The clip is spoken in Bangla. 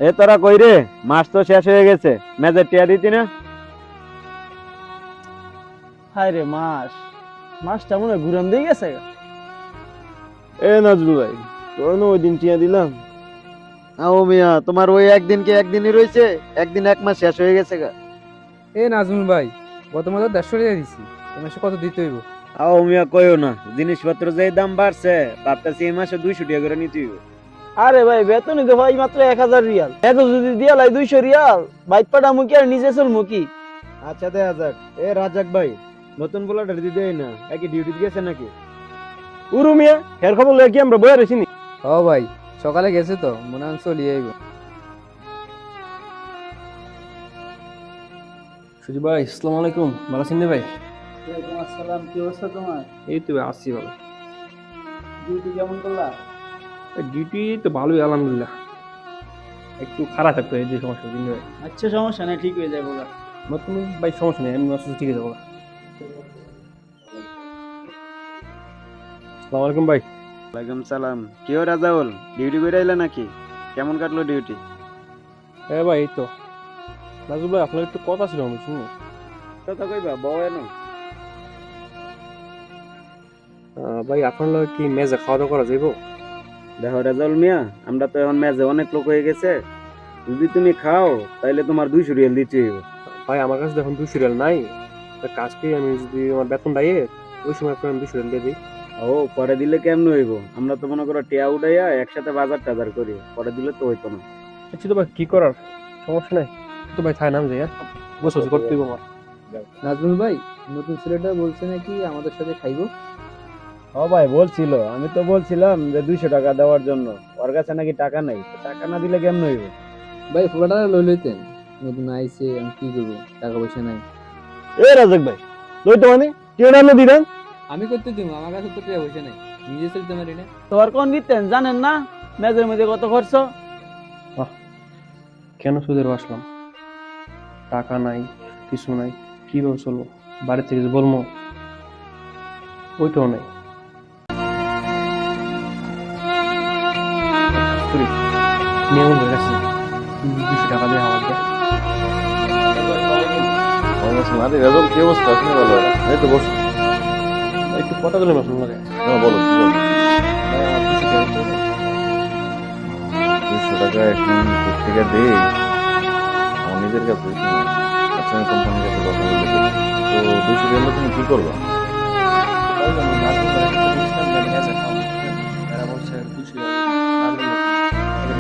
এ তোরা কই রে? মাস তো শেষ হয়ে গেছে, মেজের টিয়া দিতি না? হায় রে মাসটা মনে হয় ঘুরাম দিয়ে গেছে। এ নাজরুল ভাই, তোর না ওই দিন টিয়া দিলাম। আও মিয়া, তোমার ওই একদিন কি একদিনই রয়েছে? একদিন এক মাস শেষ হয়ে গেছে গা। এ নাজমুল ভাই, গত মাসে 150 টাকা দিছি, এ মাসে কত দিতে হইব? আও মিয়া কইও না, জিনিসপত্র যে দাম বাড়ছে, ভাবতেছি এই মাসে 200 টাকা করে নিতে হইব। আরে ভাই বেতনই তো ভাই মাত্র 1000 রিয়াল, এত যদি দিয়া লাই 200 রিয়াল বাইক পাটা মুখি আর নিজে চল মুখি। আচ্ছা দেখা যাক। এ রাজাক ভাই, নতুন পোলাটার দিতে না, একই ডিউটি গেছে নাকি? উরু মিয়া, হের খবর লয়ে কি আমরা বইয়া রইছি নি? ও ভাই, সকালে গেছে তো, মনে হয় চলিয়ে আইব। সুজি ভাই, আসসালামু আলাইকুম। ভালো আছেন রে ভাই? ওয়ালাইকুম আসসালাম, কি অবস্থা তোমার? এই তো ভাই, আসছি ভালো। ডিউটি কেমন করলা? ডিউটি তো ভালোই আলহামদুলিল্লাহ। একটু খারাপ থাকতো এই যে সমস্যা দিন ভাই। আচ্ছা সমস্যা নাই, ঠিক হয়ে যাবো গা। নতুন ভাই সমস্যা নেই, আমি অসুস্থ ঠিক হয়ে যাবো। আসসালামু আলাইকুম ভাই। ওয়ালাইকুম সালাম। কি ও রাজাউল, ডিউটি করে আইলা নাকি? কেমন কাটলো ডিউটি? হ্যাঁ ভাই, এই তো। নাজরুল ভাই, আপনার একটু কথা ছিল আমি শুনুন। কথা কইবা বউ এনো। ভাই, আপনার লগে কি মেজে খাওয়া দাওয়া করা যাইব? দেখো রাজাউল মিয়া, আমরা তো এখন মেজে অনেক লোক হয়ে গেছে, যদি তুমি খাও তাইলে তোমার 200 রিয়াল দিতে হইব। ভাই, আমার কাছে দেখুন 200 রিয়াল নাই। কাজ করি আমি, যদি আমার বেতন ডাইয়ে ওই সময় আপনার 200 রিয়াল দিয়ে দিই। ও পরে দিলে কেমনে হইব? আমরা তো মনে করো টিয়া উঠাইয়া একসাথে বাজার টাজার করি, পরে দিলে তো হইতো না। আচ্ছা তো ভাই, কি করার, সমস্যা নাই। তো ভাই থাই নাম যাই, বসে বসে করতে হইব আমার। নাজমুল ভাই, নতুন ছেলেটা বলছে নাকি আমাদের সাথে খাইবো। ও ভাই বলছিল, আমি তো বলছিলাম যে 200 টাকা দেওয়ার জন্য, ওর কাছে নাকি টাকা নাই, তো টাকা না দিলে কেমনে হইব? ভাই ফুলাটা লই লইতেন, নতুন আইছে, আমি কি করবো, টাকা পয়সা নাই। এ রাজাক ভাই, লই তো মানে কি নামে দিবেন? আমি করতে দিব, আমার কাছে তো টাকা পয়সা নাই, নিজে চলতে পারি না। তোর কোন দিতেন জানেন না? মেজের মধ্যে কত খরচ? কেন সুদের আসলাম? টাকা নাই, কিছু নাই, কিভাবে চলবো? বাড়ি থেকে যে বলবো, ওইটাও নাই। করি, নিয়ম হয়ে গেছে, 200 টাকা দিয়ে আমার দেয়। আরে রেজাল্ট কি অবস্থা? আপনি ভালো? এই তো বসো। একটু কথা বলে মাসুল লাগে। হ্যাঁ বলো, কি বলো? ভাই, আমার 200 টাকা দিতে হবে। 200 টাকা এখন থেকে দেই, আমার নিজের কাছে বেশি নাই। আচ্ছা, আমি কোম্পানির কাছে কথা বলে দেখি। তো 200 রিয়ালে তুমি কি করবা? তাই জন্য নাজমুল ভাইয়ের সাথে ইসলাম গাড়ি আছে খাও।